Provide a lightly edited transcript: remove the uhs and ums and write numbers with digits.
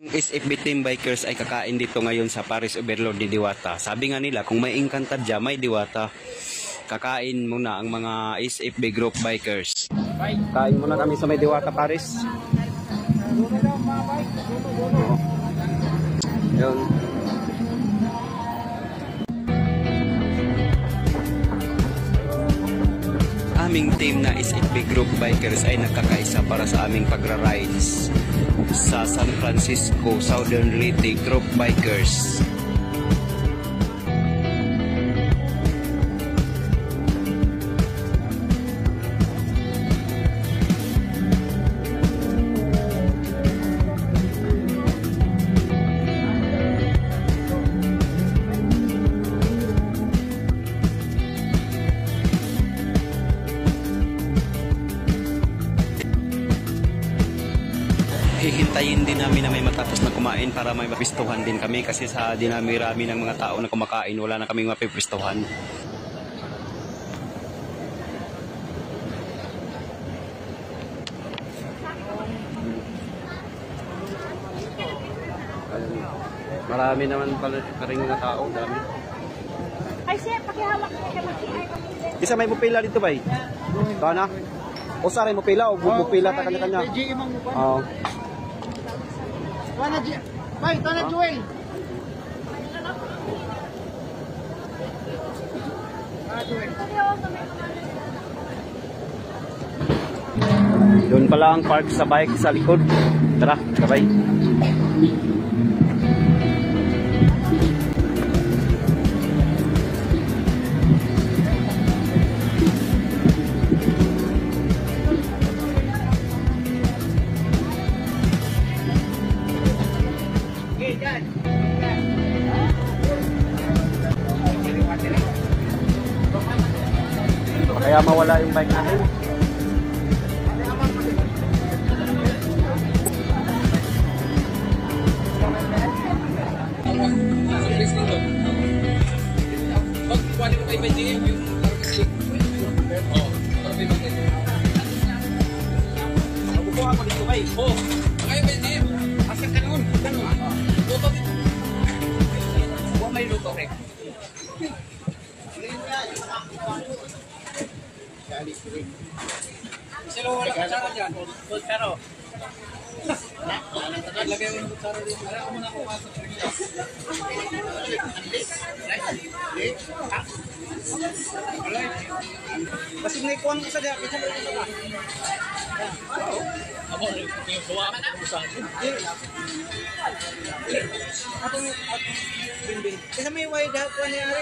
SFB Team Bikers ay kakain dito ngayon sa Paris Overload di Diwata. Sabi nga nila kung may Encantadia, may Diwata. Kakain muna ang mga SFB Group Bikers. Kain muna kami sa may Diwata Paris. Yun. Aming team na SFB Group Bikers ay nagkakaisa para sa aming pagra-rides sa San Francisco Southern Leyte Group Bikers. Hihintayin din namin na may matapos na kumain para may mapistuhan din kami kasi sa dinami-rami ng mga tao na kumakain wala na kaming mapipistuhan. Marami naman pala rin mga tao, dami. Ay siya, pakihawak mo kay Isa may pupila dito ba? Kana? O sa rin pupila o pupila ta kanya-kanya? Oo. Bay, Tana Joel. Doon pala ang park sa bike sa likod. Tara, sabay. Kaya mawala yung bike natin. Magbubuha ako dito ba? Oo. Kayo ba yun? Asan ka noon? Luto dito. Buha may luto rin. Sino wala kutsara dyan? Kutsara. Lagay mo yung kutsara dito. Kaya ako muna kumasok. Kasi naikuha mo sa dyan. Kasi mo ito ba? Ako, yung gawa ko sa akin. Atong bin-bin. Kasi may wide kuha niya rin.